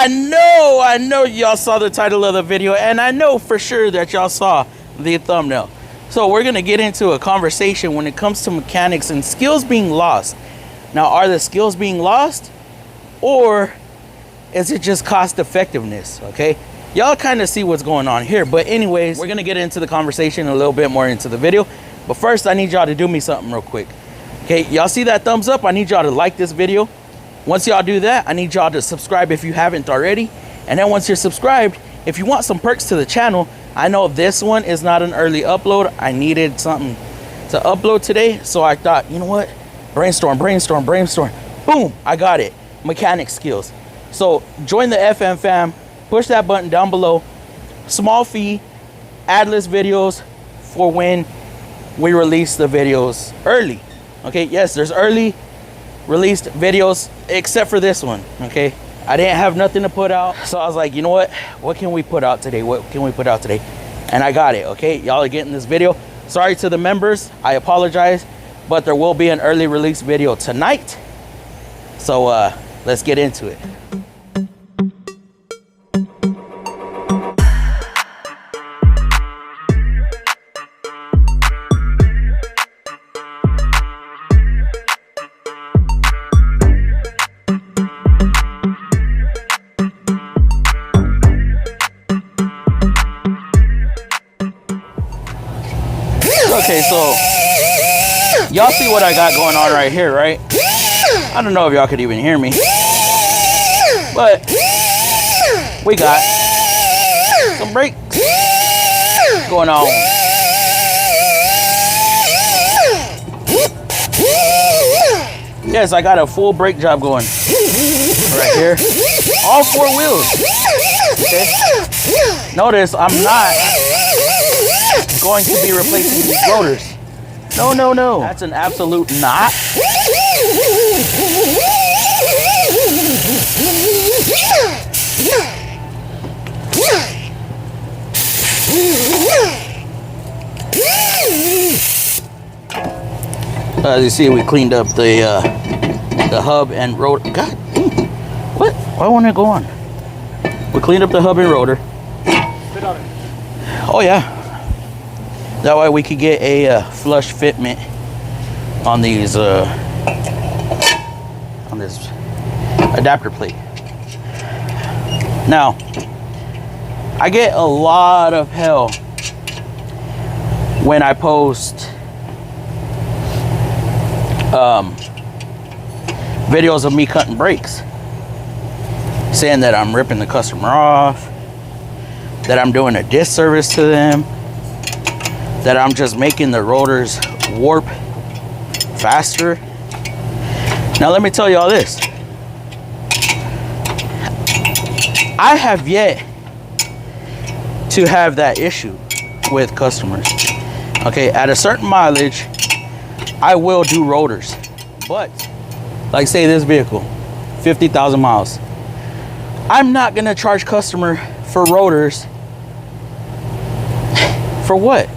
I know y'all saw the title of the video, and I know for sure that y'all saw the thumbnail. So we're gonna get into a conversation when it comes to mechanics and skills being lost. Now, are the skills being lost, or is it just cost effectiveness? Okay, y'all kind of see what's going on here. But anyways, we're gonna get into the conversation a little bit more into the video. But first, I need y'all to do me something real quick. Okay, y'all see that thumbs up? I need y'all to like this video. Once y'all do that, I need y'all to subscribe if you haven't already. And then once you're subscribed, if you want some perks to the channel, I know this one is not an early upload. I needed something to upload today, so I thought, you know what? Brainstorm. Boom, I got it. Mechanic skills. So join the FM fam. Push that button down below. Small fee, adless videos for when we release the videos early. Okay, yes, there's early released videos except for this one. Okay, I didn't have nothing to put out, so I was like, you know what can we put out today? And I got it. Okay, y'all are getting this video. Sorry to the members, I apologize, but there will be an early release video tonight. So let's get into it. Okay, so y'all see what I got going on right here, right? I don't know if y'all could even hear me, but we got some brakes going on. Yes, I got a full brake job going right here. All four wheels. Okay. Notice I'm not going to be replacing these rotors. No. That's an absolute not. As you see, we cleaned up the hub and rotor. God, what? Why won't it go on? We cleaned up the hub and rotor. Spit on it. Oh yeah. That way we could get a flush fitment on these on this adapter plate. Now, I get a lot of hell when I post videos of me cutting brakes, saying that I'm ripping the customer off, that I'm doing a disservice to them, that I'm just making the rotors warp faster. Now let me tell y'all this. I have yet to have that issue with customers. Okay, at a certain mileage, I will do rotors. But, like say this vehicle, 50,000 miles. I'm not gonna charge customer for rotors. For what?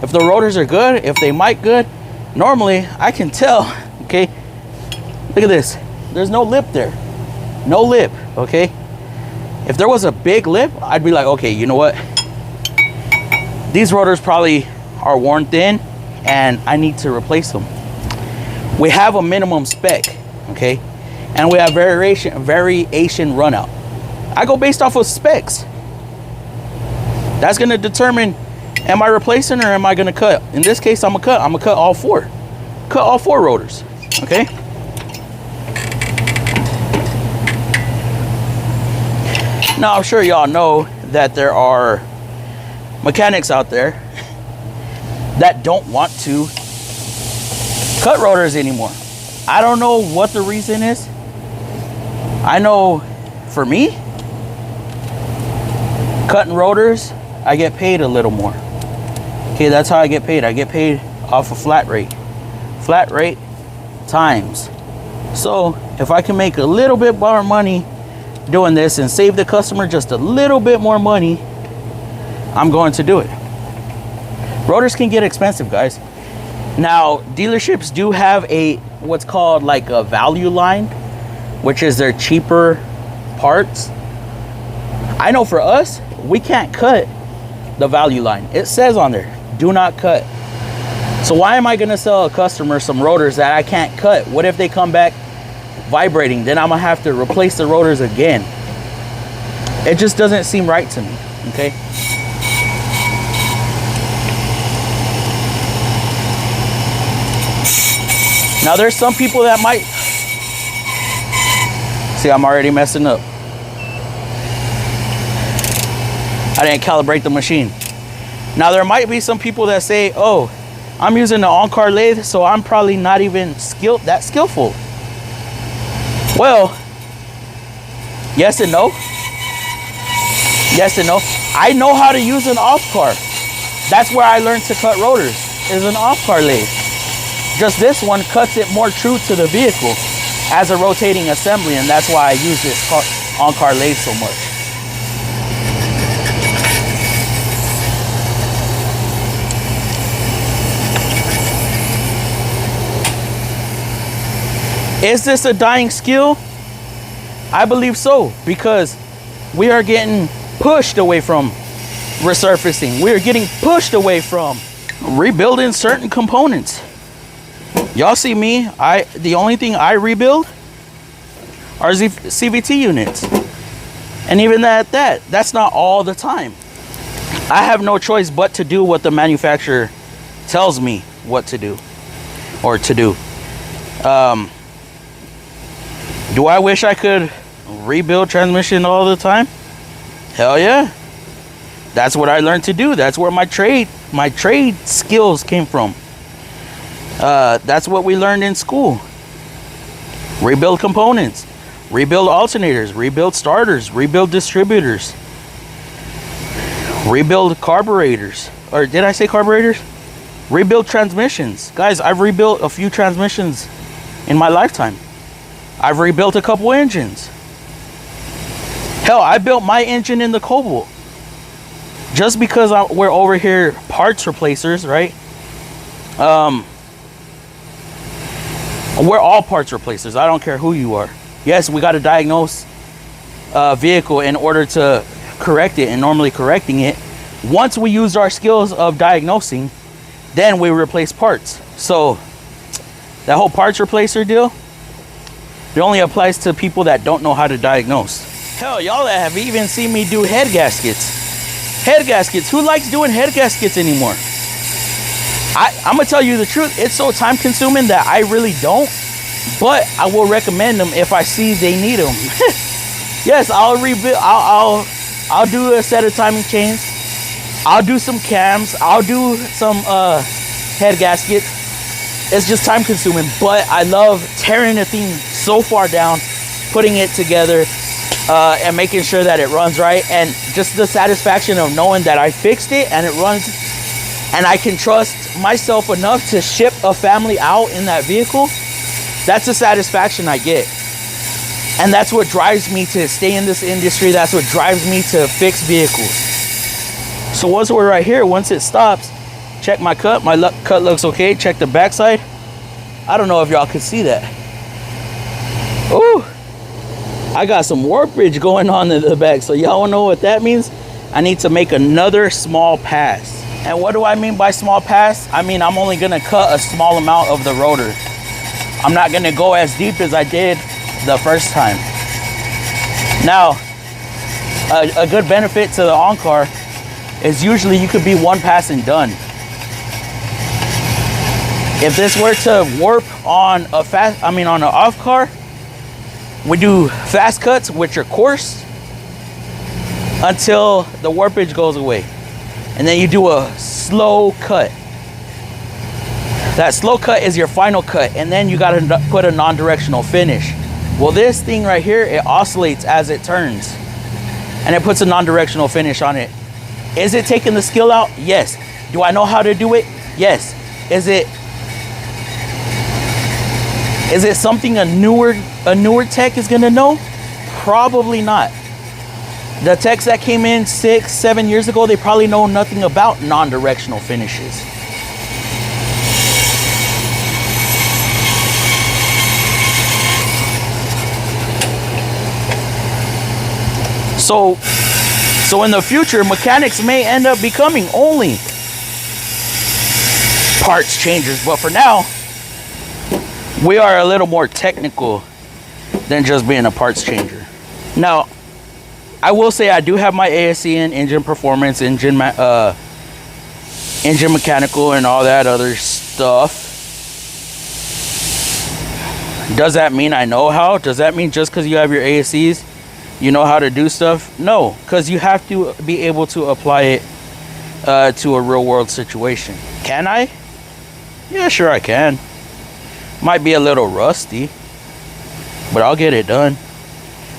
If the rotors are good, if they mic good, normally I can tell, okay? Look at this. There's no lip there. No lip, okay? If there was a big lip, I'd be like, okay, you know what? These rotors probably are worn thin and I need to replace them. We have a minimum spec, okay? And we have variation run out. I go based off of specs. That's gonna determine, am I replacing or am I gonna cut? In this case, I'm gonna cut all four. Cut all four rotors, okay? Now, I'm sure y'all know that there are mechanics out there that don't want to cut rotors anymore. I don't know what the reason is. I know for me, cutting rotors, I get paid a little more. Okay, that's how I get paid. I get paid off a flat rate. Flat rate times. So if I can make a little bit more money doing this and save the customer just a little bit more money, I'm going to do it. Rotors can get expensive, guys. Now, dealerships do have a what's called like a value line, which is their cheaper parts. I know for us, we can't cut the value line. It says on there, do not cut. So why am I gonna sell a customer some rotors that I can't cut? What if they come back vibrating? Then I'm gonna have to replace the rotors again. It just doesn't seem right to me, okay? Now there's some people that might, see, I'm already messing up. I didn't calibrate the machine. Now there might be some people that say, oh, I'm using the OnCar lathe, so I'm probably not even that skillful. Well, yes and no. Yes and no. I know how to use an off-car. That's where I learned to cut rotors, is an off-car lathe. Just this one cuts it more true to the vehicle as a rotating assembly, and that's why I use this OnCar lathe so much. Is this a dying skill? I believe so, because we are getting pushed away from resurfacing. We are getting pushed away from rebuilding certain components. Y'all see me, the only thing I rebuild are CVT units. And even that's not all the time. I have no choice but to do what the manufacturer tells me what to do or to do. Do I wish I could rebuild transmission all the time? Hell yeah. That's what I learned to do. That's where my trade skills came from. That's what we learned in school. Rebuild components, rebuild alternators, rebuild starters, rebuild distributors, rebuild carburetors. Or did I say carburetors? Rebuild transmissions. Guys, I've rebuilt a few transmissions in my lifetime. I've rebuilt a couple engines. Hell, I built my engine in the Cobalt. Just because we're over here parts replacers, right? We're all parts replacers. I don't care who you are. Yes, we got to diagnose a vehicle in order to correct it, and normally correcting it. Once we use our skills of diagnosing, then we replace parts. So that whole parts replacer deal, it only applies to people that don't know how to diagnose. Hell, y'all that have even seen me do head gaskets. Head gaskets. Who likes doing head gaskets anymore? I'm gonna tell you the truth. It's so time consuming that I really don't. But I will recommend them if I see they need them. Yes, I'll rebuild. I'll do a set of timing chains. I'll do some cams. I'll do some head gaskets. It's just time consuming, but I love tearing the thing so far down, putting it together, and making sure that it runs right, and just the satisfaction of knowing that I fixed it and it runs, and I can trust myself enough to ship a family out in that vehicle. That's the satisfaction I get, and that's what drives me to stay in this industry. That's what drives me to fix vehicles. So once we're right here, once it stops, check my cut. My cut looks okay. Check the backside. I don't know if y'all can see that. Ooh, I got some warpage going on in the back. So y'all wanna know what that means? I need to make another small pass. And what do I mean by small pass? I mean, I'm only gonna cut a small amount of the rotor. I'm not gonna go as deep as I did the first time. Now, a good benefit to the OnCar is usually you could be one pass and done. If this were to warp on an off car, we do fast cuts, which are coarse, until the warpage goes away. And then you do a slow cut. That slow cut is your final cut, and then you gotta put a non-directional finish. Well, this thing right here, it oscillates as it turns, and it puts a non-directional finish on it. Is it taking the skill out? Yes. Do I know how to do it? Yes. Is it something a newer tech is gonna know? Probably not. The techs that came in 6-7 years ago, they probably know nothing about non-directional finishes. So So in the future, mechanics may end up becoming only parts changers. But for now, we are a little more technical than just being a parts changer. Now, I will say I do have my ASE in engine performance, engine mechanical, and all that other stuff. Does that mean I know how? Does that mean just because you have your ASEs, you know how to do stuff? No, because you have to be able to apply it to a real world situation. Can I? Yeah, sure I can. Might be a little rusty, but I'll get it done.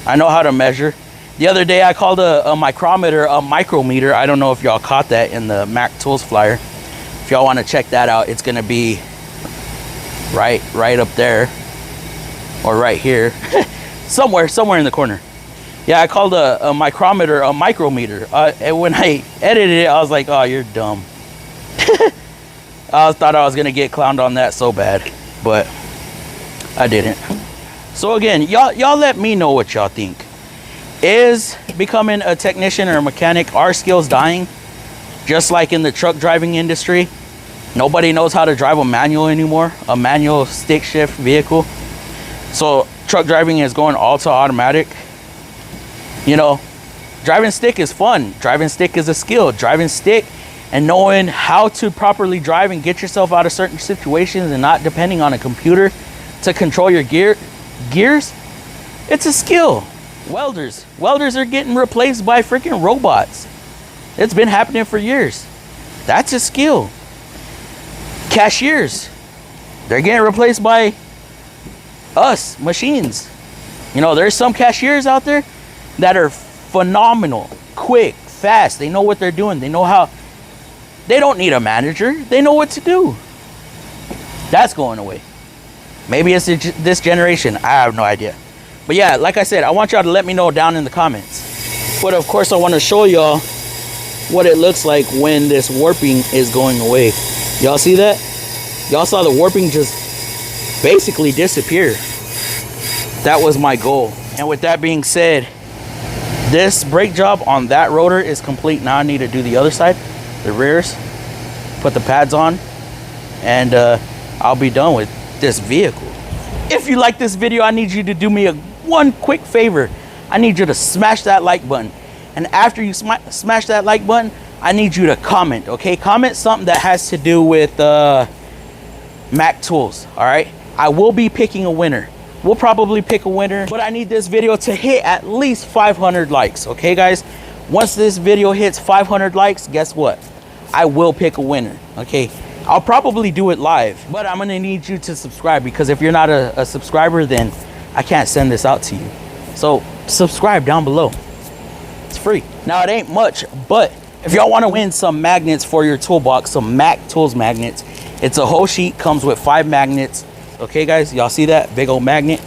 I know how to measure. The other day I called a micrometer a micrometer. I don't know if y'all caught that in the Mac Tools flyer. If y'all want to check that out, it's gonna be right up there, or right here, somewhere in the corner. Yeah, I called a micrometer a micrometer. And when I edited it, I was like, oh, you're dumb. I thought I was gonna get clowned on that so bad, but I didn't. So again, y'all let me know what y'all think. Is becoming a technician or a mechanic, are skills dying? Just like in the truck driving industry, nobody knows how to drive a manual anymore, a manual stick shift vehicle. So truck driving is going all to automatic. You know, driving stick is fun. Driving stick is a skill. Driving stick and knowing how to properly drive and get yourself out of certain situations and not depending on a computer to control your gears, it's a skill. Welders are getting replaced by freaking robots. It's been happening for years. That's a skill. Cashiers, they're getting replaced by us, machines. You know, there's some cashiers out there that are phenomenal, quick, fast. They know what they're doing. They know how. They don't need a manager. They know what to do. That's going away. Maybe it's this generation. I have no idea. But yeah, like I said, I want y'all to let me know down in the comments. But of course, I want to show y'all what it looks like when this warping is going away. Y'all see that? Y'all saw the warping just basically disappear. That was my goal. And with that being said, this brake job on that rotor is complete. Now I need to do the other side, the rears, put the pads on, and I'll be done with this vehicle. If you like this video, I need you to do me one quick favor. I need you to smash that like button. And after you smash that like button, I need you to comment, okay? Comment something that has to do with Mac Tools, all right? I will be picking a winner. We'll probably pick a winner, but I need this video to hit at least 500 likes, okay, guys? Once this video hits 500 likes, guess what? I will pick a winner, okay? I'll probably do it live, but I'm gonna need you to subscribe, because if you're not a subscriber, then I can't send this out to you. So subscribe down below. It's free. Now, it ain't much, but if y'all want to win some magnets for your toolbox, some Mac Tools magnets, it's a whole sheet, comes with 5 magnets. Okay, guys, y'all see that big old magnet?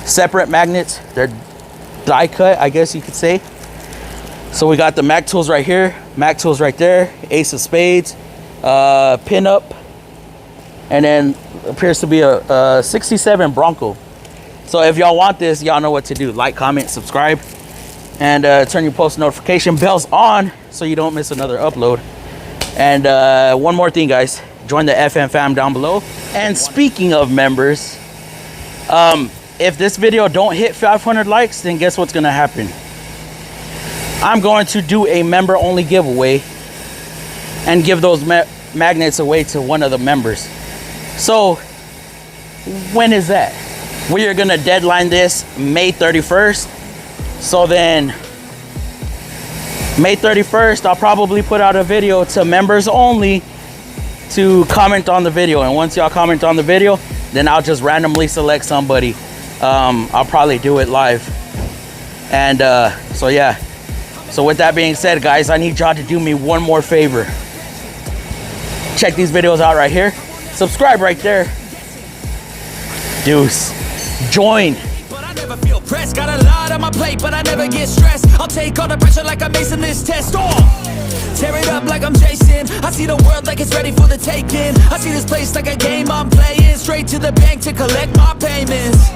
Separate magnets. They're die cut, I guess you could say. So we got the Mac Tools right here, Mac Tools right there, Ace of Spades, pin up, and then appears to be a 67 Bronco. So if y'all want this, y'all know what to do. Like, comment, subscribe, and turn your post notification bells on so you don't miss another upload. And one more thing, guys, join the FM fam down below. And speaking of members, if this video don't hit 500 likes, then guess what's gonna happen? I'm going to do a member only giveaway and give those magnets away to one of the members. So when is that? We are gonna deadline this May 31st. So then May 31st, I'll probably put out a video to members only to comment on the video. And once y'all comment on the video, then I'll just randomly select somebody. I'll probably do it live. And so yeah. So with that being said, guys, I need y'all to do me one more favor. Check these videos out right here. Subscribe right there. Deuce. Join. But I never feel pressed. Got a lot on my plate, but I never get stressed. I'll take all the pressure like I'm acing this test. Tear it up like I'm Jason. I see the world like it's ready for the taking. I see this place like a game I'm playing. Straight to the bank to collect my payments.